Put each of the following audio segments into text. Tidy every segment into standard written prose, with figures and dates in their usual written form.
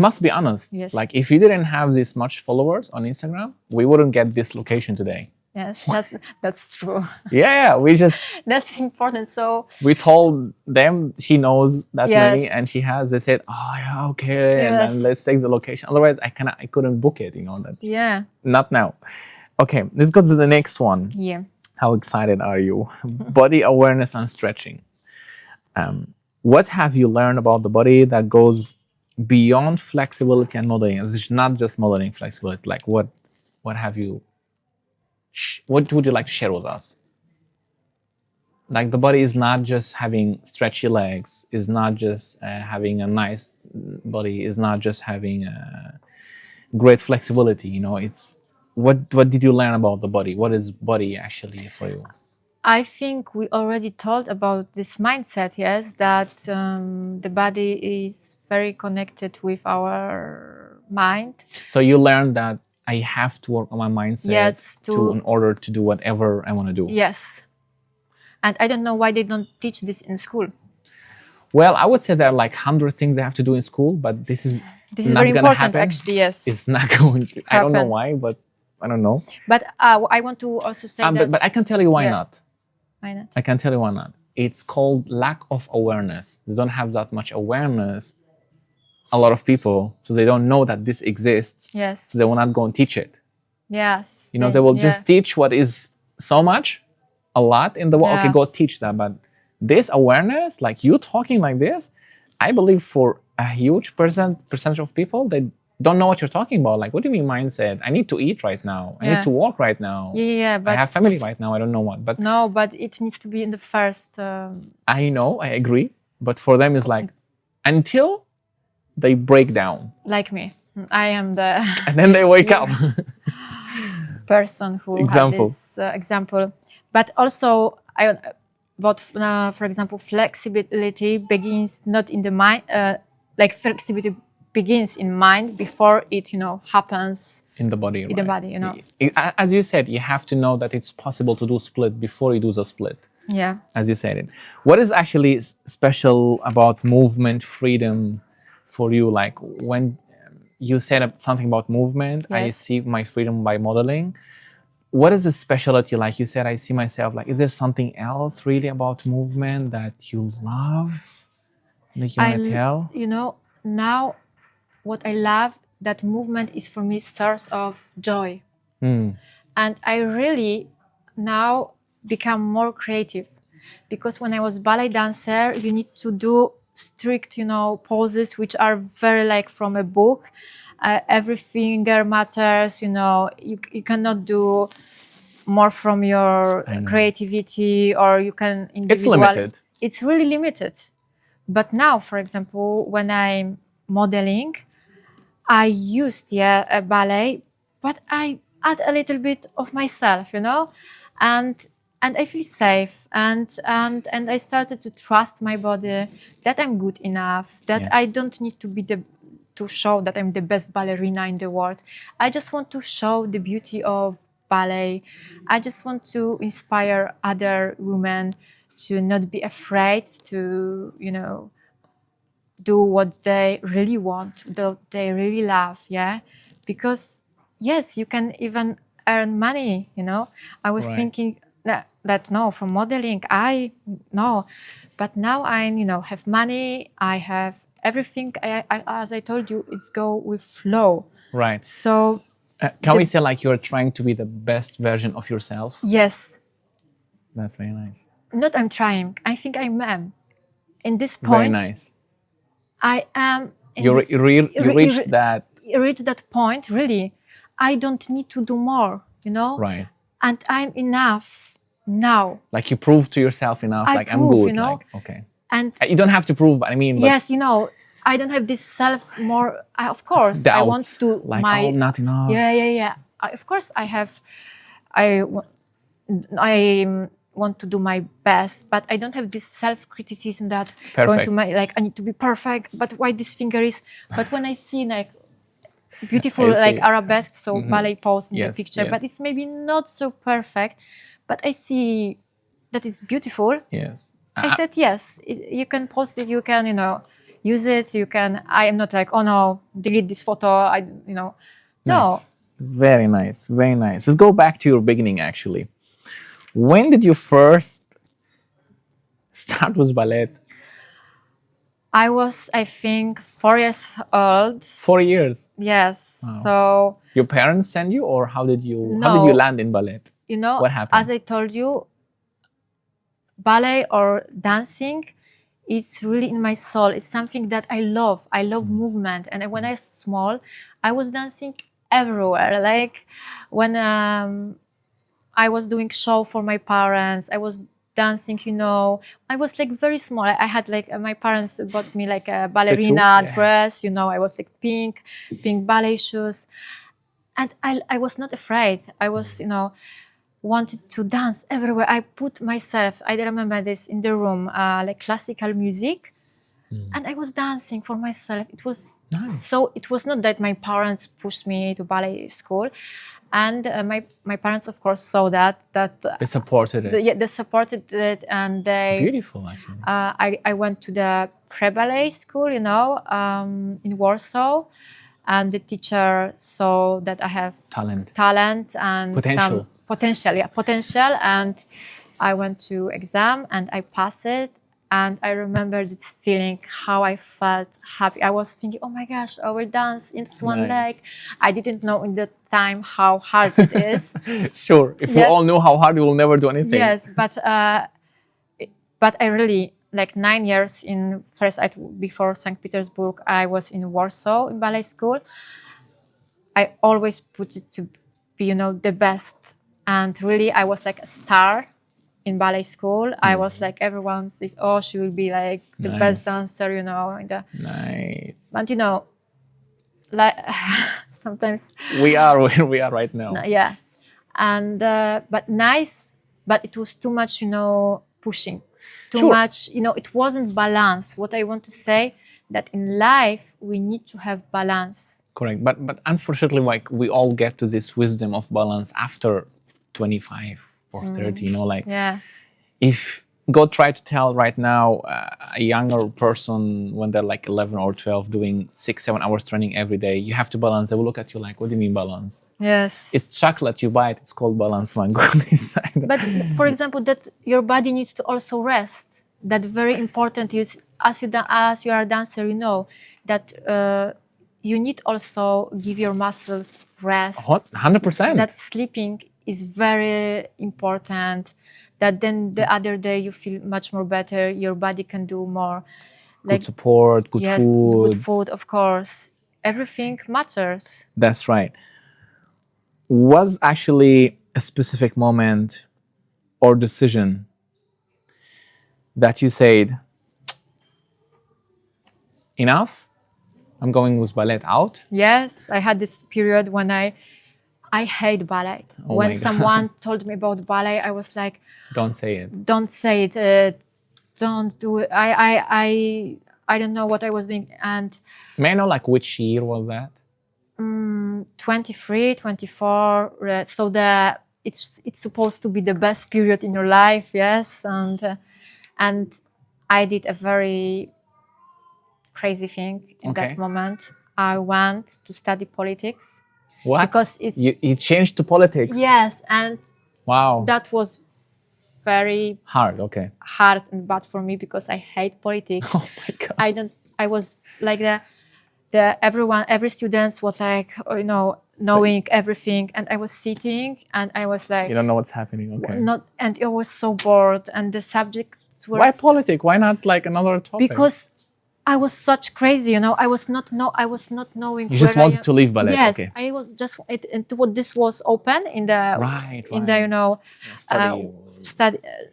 must be honest. Yes. Like if you didn't have this much followers on Instagram, we wouldn't get this location today. Yes, that's true. Yeah, we just That's important. So we told them she knows that Yes. many and she has. They said, oh yeah, okay, and Yes. then let's take the location. Otherwise, I couldn't book it. That yeah, not now. Okay, let's go to the next one. yeah. How excited are you? Body awareness and stretching. What have you learned about the body that goes beyond flexibility and modeling? It's not just modeling flexibility. Like what have you? What would you like to share with us? Like the body is not just having stretchy legs, is not just having a nice body, is not just having great flexibility. It's what did you learn about the body? What is body actually for you? I think we already told about this mindset, yes, that the body is very connected with our mind. So you learned that I have to work on my mindset Yes, in order to do whatever I want to do. Yes. And I don't know why they don't teach this in school. Well, I would say there are like 100 things they have to do in school, but this is not very gonna important, happen. actually, yes. It's not going to. I don't know Happen. why, but I don't know. But I want to also say that... But I can tell you why Yeah. not. Why not? I can tell you why not. It's called lack of awareness. They don't have that much awareness, a lot of people, so they don't know that this exists. Yes. So they will not go and teach it. Yes. They will just teach what is so much, a lot in the world. Yeah. Okay, go teach that. But this awareness, like you talking like this, I believe for a huge percentage of people, they don't know what you're talking about. Like, what do you mean mindset? I need to eat right now. I need to walk right now. Yeah, I but have family right now. I don't know what. But no, but it needs to be in the first. I know, I agree. But for them, it's like until they break down. Like me, I am the And then they wake up. person who Example. had this example. But also, for example, flexibility begins not in the mind. Like flexibility begins in mind before it, happens In the body, in the body, As you said, you have to know that it's possible to do split before you do the split. Yeah. As you said it. What is actually special about movement freedom for you? Like when you said something about movement, I Yes. see my freedom by modeling. What is the specialty? Like you said, I see myself, like, is there something else really about movement that you love? That you want to tell? Now what I love, that movement is for me source of joy. Mm. And I really now become more creative, because when I was ballet dancer, you need to do strict, poses which are very like from a book. Every finger matters, you cannot do more from your creativity, or you can individual. It's limited. It's really limited. But now, for example, when I'm modeling, I used a ballet, but I add a little bit of myself, and I feel safe, and I started to trust my body, that I'm good enough, that Yes. I don't need to be to show that I'm the best ballerina in the world. I just want to show the beauty of ballet. I just want to inspire other women to not be afraid to, do what they really want, what they really love, because yes, you can even earn money. I was Right. thinking that no, from modeling, but now I have money, I have everything. I as I told you, it's go with flow. Right. So Can we say like you're trying to be the best version of yourself? yes, That's very nice. not I'm trying, I think I am in this Very point. nice. I am in You this- reached that. reach that point, really. I don't need to do more, Right. and I'm enough now. Like you proved to yourself enough. I like I'm prove, good. Like okay. And You don't have to prove, but I mean. But yes, I don't have this self more. Of course, I want doubts, to like my. oh, not enough. Yeah. Of course, I have. I want to do my best, but I don't have this self-criticism that going Perfect. to I need to be perfect. But why this finger is? But when I see like beautiful I like see. arabesque, so ballet pose in Yes, the picture, yes. but it's maybe not so perfect. But I see that it's beautiful. Yes. I said yes. You can post it. You can use it. You can. I am not like, oh no, delete this photo. No. Nice. Very nice. Very nice. Let's go back to your beginning, actually. When did you first start with ballet? I was, I think, 4 years old. 4 years. Yes. Wow. So Your parents sent you, or how did you No. land in ballet? What happened? as I told you, ballet or dancing, it's really in my soul. It's something that I love. I love movement. And when I was small, I was dancing everywhere. Like when I was doing show for my parents, I was dancing, I was like very small. I had like, my parents bought me like a ballerina dress, I was like pink ballet shoes. And I was not afraid. I was, wanted to dance everywhere. I put myself, I remember this in the room, like classical music. And I was dancing for myself. It was nice. So it was not that my parents pushed me to ballet school. And my parents, of course, saw that they supported it. They supported it, and they beautiful actually. I went to the pre-ballet school, in Warsaw, and the teacher saw that I have talent and potential. Potential, and I went to exam and I passed it. And I remember this feeling, how I felt happy. I was thinking, oh my gosh, I will dance in one leg. I didn't know in the time how hard it is. Sure, if we all knew how hard, we will never do anything. Yes, but I really, like 9 years before St. Petersburg, I was in Warsaw in ballet school. I always put it to be, the best. And really, I was like a star in ballet school. I was like, everyone says, oh, she will be like the best dancer, Nice. And like sometimes we are where we are right now. Yeah. And but nice, but it was too much, pushing. Too much, it wasn't balance. What I want to say, that in life we need to have balance. Correct. But unfortunately, like, we all get to this wisdom of balance after 25 or 30, if go try to tell right now a younger person when they're like 11 or 12 doing 6-7 hours training every day, you have to balance, they will look at you like, what do you mean balance? Yes, it's chocolate, you buy it, it's called balance, man. But for example, that your body needs to also rest. That very important is, as you are a dancer, that you need also give your muscles rest. 100%. That sleeping is very important, that then the other day you feel much more better, your body can do more. Good support, good food. Good food, of course. Everything matters. That's right. Was actually a specific moment or decision that you said, enough, I'm going with ballet out? Yes, I had this period when I hate ballet. When someone told me about ballet, I was like, don't say it. Don't say it. Don't do it. I don't know what I was doing. And may I know, like, which year was that? 23, 24. So it's supposed to be the best period in your life, yes. And I did a very crazy thing in that moment. I went to study politics. What? Because you changed to politics? Yes, and wow, that was very hard. Hard and bad for me because I hate politics. Oh my God! I was like every student was like, knowing everything, and I was sitting and I was like, you don't know what's happening. And I was so bored, and the subjects were. Why politics? Why not like another topic? Because I was such crazy, I was not knowing. You just wanted to leave ballet. Yes, I was just. This was open in the in the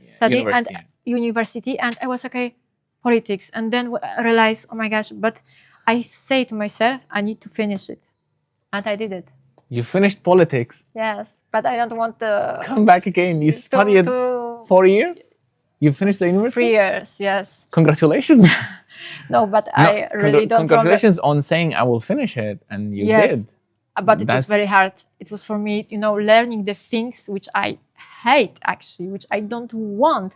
study and university, and I was politics, and then I realized, oh my gosh! But I say to myself, I need to finish it, and I did it. You finished politics. Yes, but I don't want to come back again. You studied 4 years. You finished the university? 3 years, yes. Congratulations. No, but I really don't. Congratulations on saying I will finish it, and you did. But it was very hard. It was for me, learning the things which I hate, actually, which I don't want.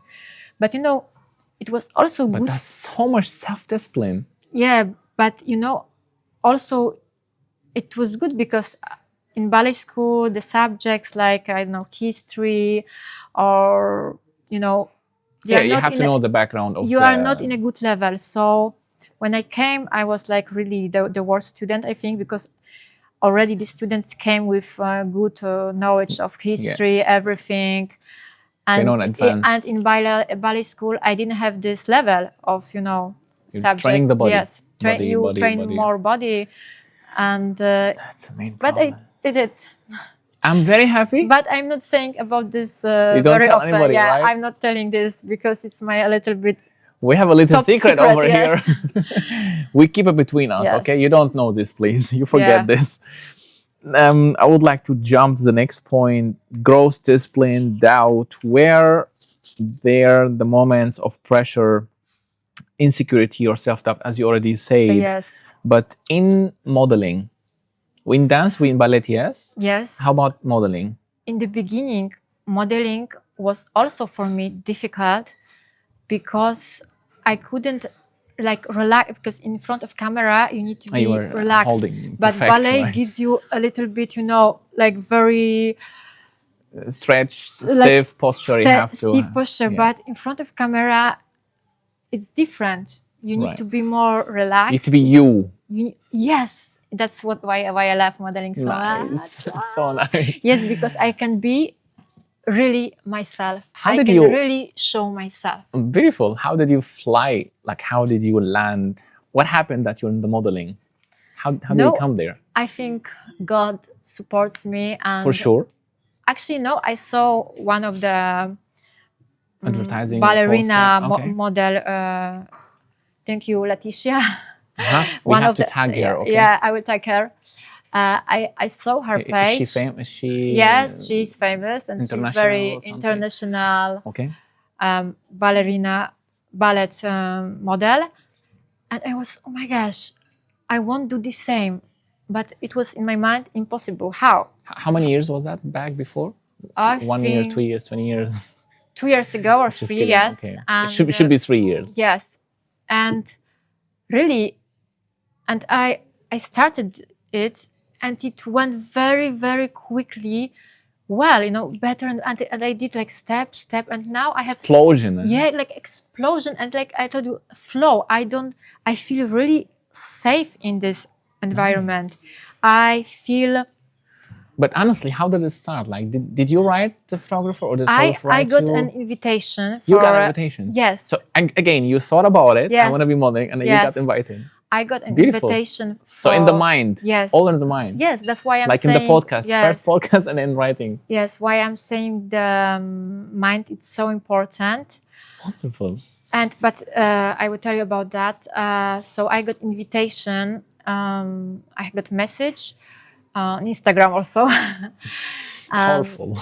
But it was also good. But that's so much self-discipline. Yeah, but also it was good because in ballet school the subjects like I don't know history or they Yeah, are you not have in to a, know the background of you the. are not in a good level. So when I came, I was like really the worst student, I think, because already the students came with good knowledge of history, everything. They know And in advance. and in ballet school, I didn't have this level of You're subject. training the body. Yes, Body, body, train body. more body, and That's the main but problem. I did it. I'm very happy. But I'm not saying about this You don't very tell often. anybody, Yeah, right? I'm not telling this because it's my a little bit. We have a little Top secret secret, over yes. here. We keep it between us, Yes. okay? You don't know this, please. You forget Yeah. this. I would like to jump to the next point. Growth, discipline, doubt. Where there the moments of pressure, insecurity, or self-doubt, as you already said. Yes. But in modeling, in dance, in ballet, yes? Yes. How about modeling? In the beginning, modeling was also for me difficult because I couldn't like relax, because in front of camera you need to be You were relaxed. holding But perfect, ballet right? gives you a little bit, like very Stretched, like stiff posture. You have to. stiff posture. yeah. But in front of camera, it's different. You need Right. to be more relaxed. You need to be you. Yes, that's why I love modeling so much. Nice. So nice. Yes, because I can be really myself. How I did can you- really show myself. Beautiful. How did you fly? Like, how did you land? What happened that you're in the modeling? How did you come there? I think God supports me, and For sure. actually, no, I saw one of the Advertising ballerina poster. Okay. model. Thank you, Leticia. Uh-huh. We One have of to the- tag her. Okay. Yeah, I will tag her. I saw her page. Is she famous? Is she? Yes, she's famous and she's international very or something? international Okay. ballet model. And I was, oh my gosh, I won't do the same. But it was in my mind impossible. How? How many years was that back before? I 1 year, think 2 years, 20 years. 2 years ago or Just 3 kidding. years. Okay. And, It should be 3 years. Yes. And really, and I started it, and it went very, very quickly. Well, better, and I did like step, and now I have Explosion. eh? yeah, like explosion, and like I told you, flow. I feel really safe in this environment. I feel But honestly, how did it start? Like, did you write the photographer or the I photographer write got you? an invitation. You got for, an invitation. Yes. So again, you thought about it. I Yes. want to be modeling, and then you Yes. got invited. I got an Beautiful. invitation. So in the for- mind. Yes. All in the mind. Yes, that's why I'm Like saying, in the podcast, Yes. first podcast, and then writing. Yes, why I'm saying the mind is so important. Wonderful. But I will tell you about that. So I got invitation. I got message on Instagram also. Powerful.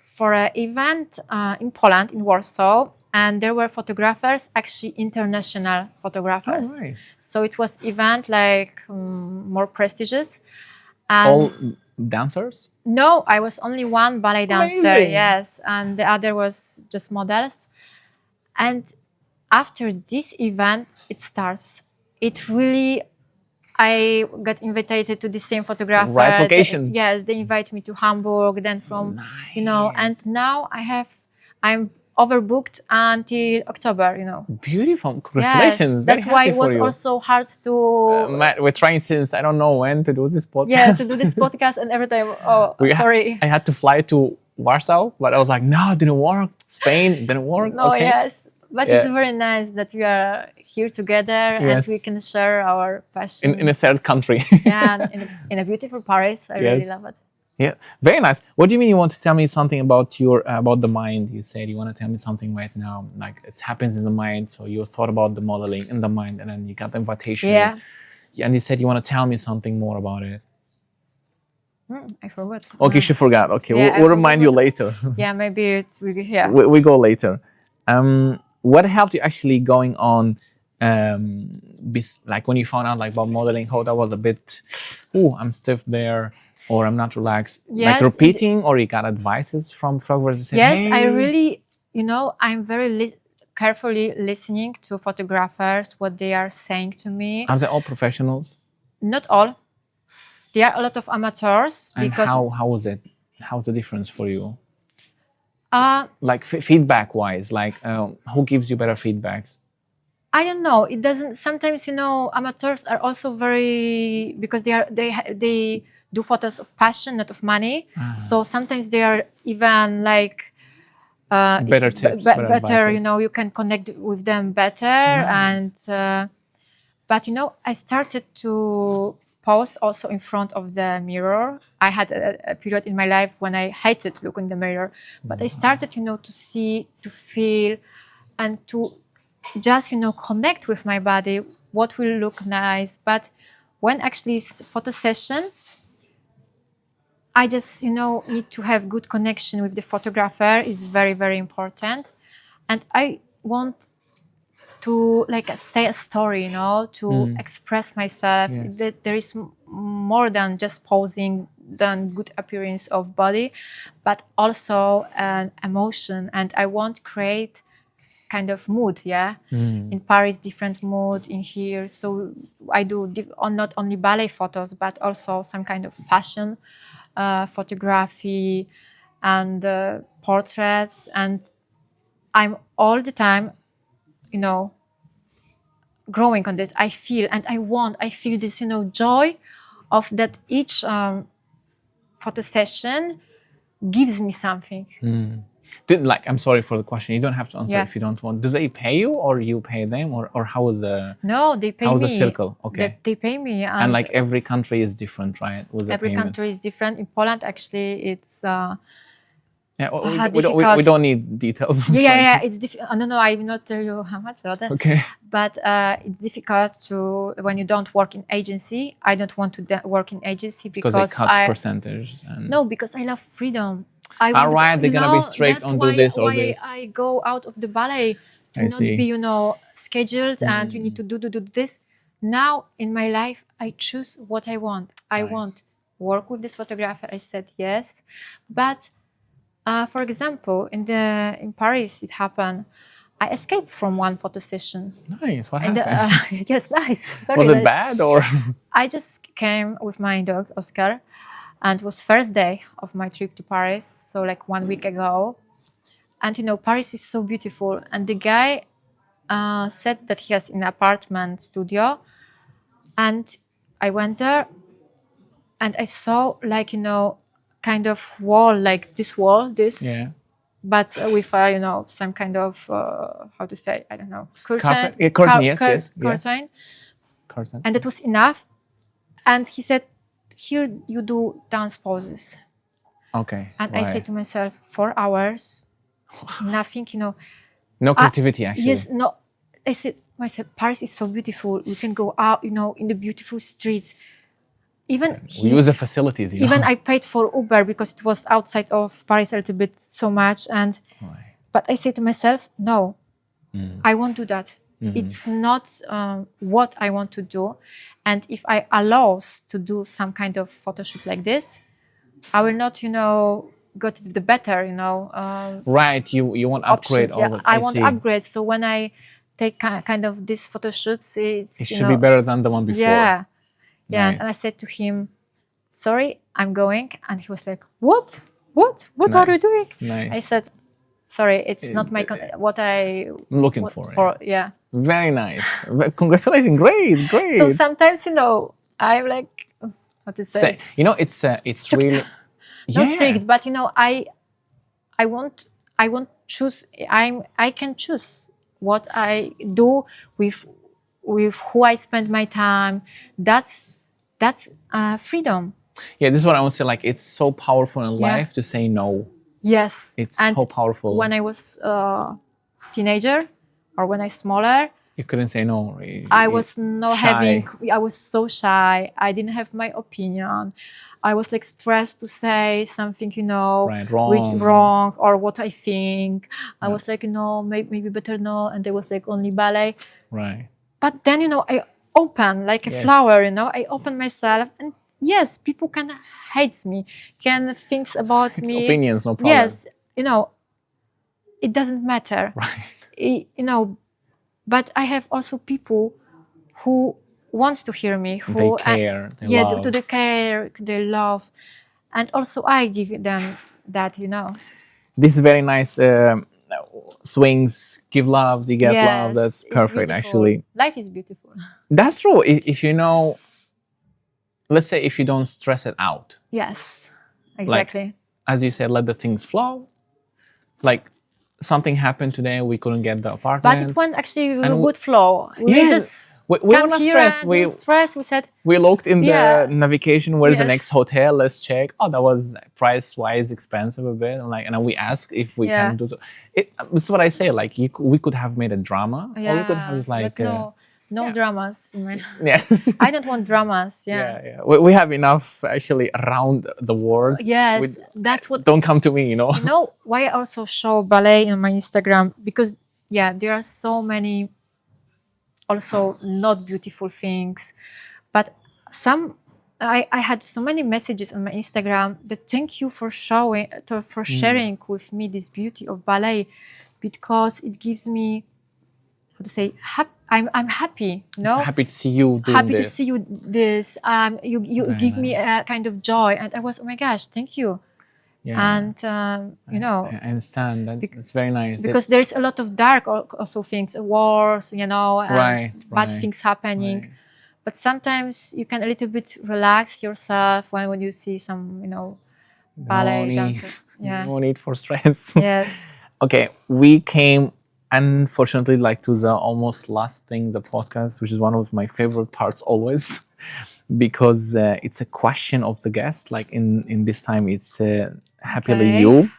For an event in Poland, in Warsaw, and there were photographers, actually international photographers. All right. So it was event like more prestigious. And All dancers. no, I was only one ballet dancer, Amazing. yes, and the other was just models. And after this event, it starts. It really, I got invited to the same photographer. Right location. Yes, they invite me to Hamburg. Then from, Nice. and now I'm overbooked until October. Beautiful. Yes, Congratulations. Very that's why happy it was for you. also hard to. Matt, we're trying since I don't know when to do this podcast. Yeah, to do this podcast, and every time, sorry. I had to fly to Warsaw, but I was like, no, it didn't work. Spain, it didn't work. No, okay. yes, but Yeah. it's very nice that we are here together and Yes. we can share our passion. In a third country. Yeah, and in a beautiful Paris. I really Yes. love it. Yeah, very nice. What do you mean you want to tell me something about your about the mind? You said you want to tell me something right now, like it happens in the mind. So you thought about the modeling in the mind, and then you got the invitation. Yeah. And you said you want to tell me something more about it. I forgot. Okay, she forgot. Okay, Yeah, I we'll remind you forgot. later. Yeah, maybe it's really here. We go later. What helped you actually going on? Like when you found out like about modeling, how that was a bit, I'm stiff there, or I'm not relaxed. Yes, like repeating, or you got advices from photographers. That said, Yes, hey. I really, I'm very carefully listening to photographers, what they are saying to me. Are they all professionals? Not all. There are a lot of amateurs. And because how is it? How's the difference for you? uh, Like feedback wise, like who gives you better feedbacks? I don't know. It doesn't. Sometimes, amateurs are also very, because they do photos of passion, not of money. So sometimes they are even like Better it's tips, better. advices. You can connect with them better. Nice. And but I started to pose also in front of the mirror. I had a period in my life when I hated looking in the mirror, but I started, to see, to feel, and to just connect with my body, what will look nice. But when actually it's photo session, I just need to have good connection with the photographer. Is very, very important. And I want to say a story, to express myself. Yes. That there is more than just posing, than good appearance of body, but also an emotion. And I want to create kind of mood, in Paris, different mood, in here. So I do not only ballet photos, but also some kind of fashion photography and portraits. And I'm all the time, growing on that. I feel, and I feel this, joy of that each photo session gives me something. I'm sorry for the question. You don't have to answer if you don't want. Do they pay you, or you pay them, or how is the? No, they pay me. How's the circle? Okay. They pay me, and like every country is different, right? With the every payment? country is different. In Poland, actually, it's we don't need details. yeah. It's difficult. No, I will not tell you how much. Rather. Okay. But it's difficult to when you don't work in agency. I don't want to work in agency because they cut percentage. No, because I love freedom. All right, they're gonna be strict on do this or this. I go out of the ballet to not be, scheduled and you need to do this. Now in my life, I choose what I want. I want work with this photographer. I said yes, but for example, in Paris, it happened. I escaped from one photo session. Nice. What happened? Yes, nice. Was it bad or? I just came with my dog Oscar. And it was first day of my trip to Paris, so like 1 week ago. And Paris is so beautiful. And the guy said that he has an apartment studio. And I went there and I saw kind of wall, like this wall, Yeah. but with some kind of how to say, I don't know, curtain. Curtain, yes. Curtain. And that was enough. And he said, here you do dance poses. Okay. And I said to myself, 4 hours, nothing, No creativity, actually. Yes, no. I said myself, Paris is so beautiful. We can go out, in the beautiful streets. Even we use the facilities. Even I paid for Uber because it was outside of Paris a little bit so much. And but I said to myself, no, I won't do that. It's not what I want to do. And if I allow to do some kind of photo shoot like this, I will not, go to the better, right. You want upgrade all of it. I want upgrade. So when I take kind of these photo shoots, it should be better than the one before. Yeah. Nice. And I said to him, sorry, I'm going. And he was like, what are you doing? Nice. I said, sorry, it's not my what I'm looking for. Yeah. Very nice. Congratulations. Great. So sometimes, I'm like, what to say? It's strict. Really not strict, but I want choose. I can choose what I do with who I spend my time. That's freedom. Yeah, this is what I want to say. Like, it's so powerful in life to say no. Yes, it's so powerful. When I was teenager or when I smaller, you couldn't say no. I was not having. I was so shy. I didn't have my opinion. I was like stressed to say something, wrong or what I think. I was like, maybe better no. And there was like only ballet. Right. But then, I open like a flower. I open myself, and yes, people can hate me, can think about me. Opinions, no problem. Yes, it doesn't matter. Right. you know, but I have also people who wants to hear me, They who care, they yeah, love. to the care, they love, and also I give them that, This is very nice. Swings, give love, they get love. That's it's perfect, beautiful. actually. Life is beautiful. That's true. If you know, let's say if you don't stress it out, Yes, exactly. as you said, let the things flow. Like something happened today, we couldn't get the But apartment. it went actually with a And good flow. We yeah, just we come were not here stressed. and no stress. We said, We looked in Yeah. the navigation, where's the Yes. next hotel? Let's check. Oh, that was price-wise expensive a bit. And then we asked if we Yeah. can do so. It's what I say. Like we could have made a drama, or we could have like but no yeah. dramas. yeah. I don't want dramas. Yeah. yeah. We have enough actually around the world. Yes, that's what. Don't come to me, you know. You know why I also show ballet on my Instagram? Because there are so many also not beautiful things, but I had so many messages on my Instagram that thank you for sharing with me this beauty of ballet, because it gives me, how to say, I'm happy, Happy to see you doing happy this. to see you this. You Very give me a kind of joy, and I was, oh my gosh, thank you. Yeah. And I understand. That's very nice. because there's a lot of dark also things, wars, and bad things happening. Right. But sometimes you can a little bit relax yourself when you see some, ballet dancers. Yeah. No need for stress. Yes. Okay, we came, unfortunately, like to the almost last thing, the podcast, which is one of my favorite parts always, because it's a question of the guest. Like in this time, it's happily Okay. you.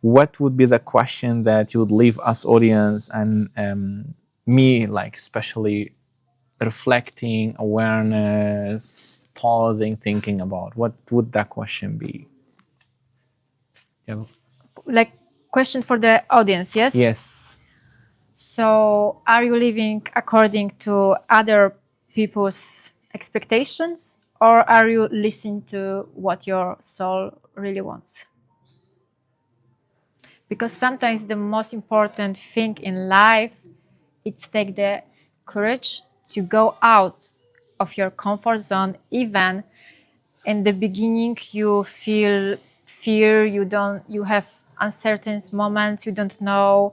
What would be the question that you would leave us audience and me, like especially reflecting, awareness, pausing, thinking about? What would that question be? Yeah. Like question for the audience, yes? Yes. So are you living according to other people's expectations, or are you listening to what your soul really wants? Because sometimes the most important thing in life is take the courage to go out of your comfort zone. Even in the beginning you feel fear, you have uncertain moments, you don't know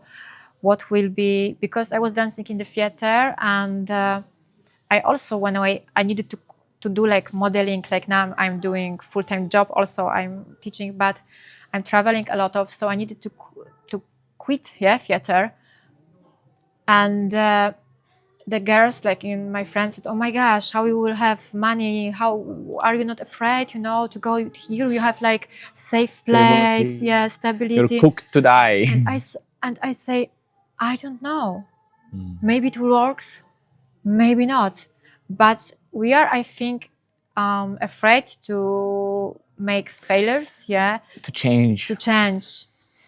what will be. Because I was dancing in the theater, and I also, when I needed to do like modeling, like now I'm doing full-time job, also I'm teaching, but I'm traveling a lot of, so I needed to quit theater. And the girls, like in my friends, said, oh my gosh, how you will have money, how are you not afraid, to go here, you have like safe place, stability. You're cooked to die. And I say, I don't know, maybe it works, maybe not, but we are, I think, afraid to make failures, to change.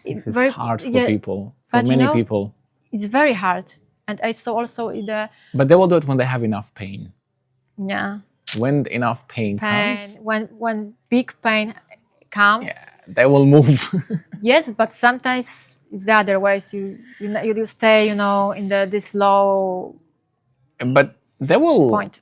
It's very hard for people, for many people. It's very hard. And I saw also but they will do it when they have enough pain. Yeah. When enough pain comes. When big pain comes. Yeah, they will move. Yes, but sometimes it's the other ways. You stay, in this low. But they will. Point.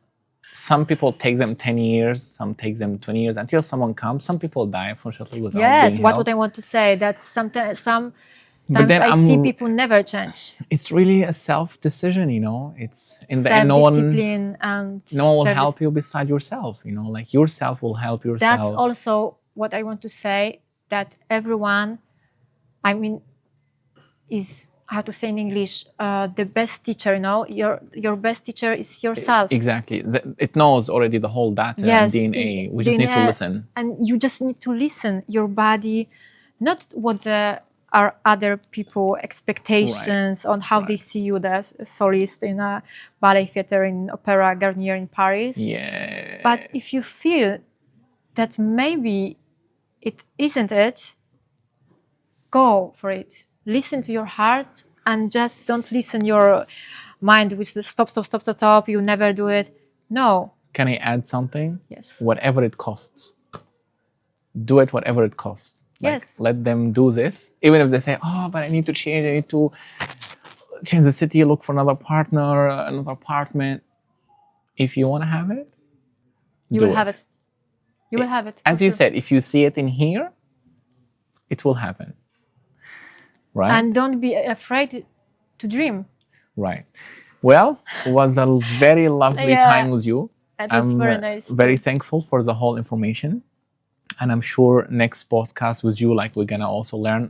Some people take them 10 years, some take them 20 years until someone comes. Some people die, unfortunately, without being helped. What I want to say, that sometimes I see people never change. It's really a self-decision, It's in the end, no one will help you beside yourself, Like yourself will help yourself. That's also what I want to say, that everyone, is, how to say in English, the best teacher, your best teacher is yourself. Exactly. It knows already the whole data and DNA. We just need to listen. And you just need to listen. Your body, not what are other people expectations on how they see you as a soloist in a ballet theater, in Opera Garnier in Paris. Yeah. But if you feel that maybe it isn't it, go for it. Listen to your heart, and just don't listen your mind with the stop, you never do it. No. Can I add something? Yes. Whatever it costs. Do it whatever it costs. Yes. Let them do this. Even if they say, oh, but I need to change, I need to change the city, look for another partner, another apartment. If you want to have it, You do will have it. You will have it. As for you sure. said, if you see it in here, it will happen. Right? And don't be afraid to dream. Right. Well, it was a very lovely Yeah. time with you. And it's I'm very nice. very thankful for the whole information. And I'm sure next podcast with you, like we're gonna also learn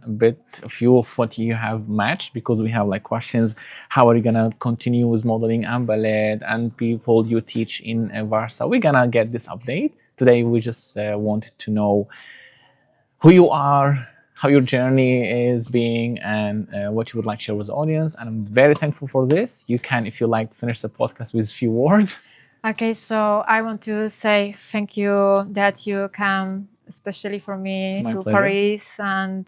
a few of what you have matched, because we have like questions. How are you gonna continue with modeling and ballet and people you teach in Warsaw? We're gonna get this update. Today we just wanted to know who you are, how your journey is being, and what you would like to share with the audience. And I'm very thankful for this. You can, if you like, finish the podcast with a few words. Okay, so I want to say thank you that you come, especially for me, My to pleasure. Paris, and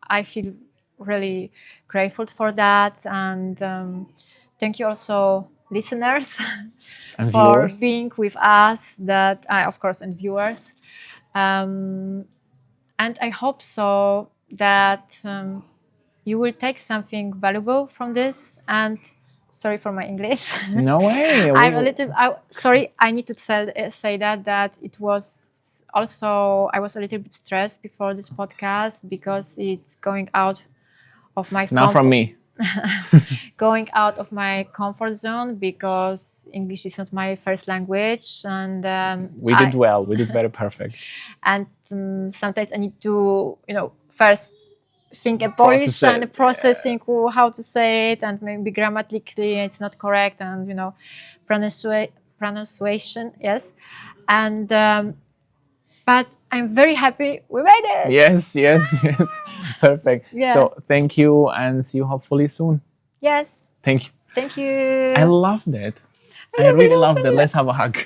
I feel really grateful for that. And thank you also, listeners, And for viewers. being with us. That of course, and viewers. And I hope so that you will take something valuable from this. And sorry for my English. No way. I'm a little. Sorry, I need to say that it was also I was a little bit stressed before this podcast because it's going out of my Not from me. going out of my comfort zone, because English is not my first language, and We did well. We did very perfect. and sometimes I need to first think a Polish Process it. and processing how to say it, and maybe grammatically it's not correct, and pronunciation, yes, and but I'm very happy we made it. Yes. Perfect. Yeah. So thank you, and see you hopefully soon. Yes, Thank you. thank you. I loved it. I really loved it. Let's have a hug.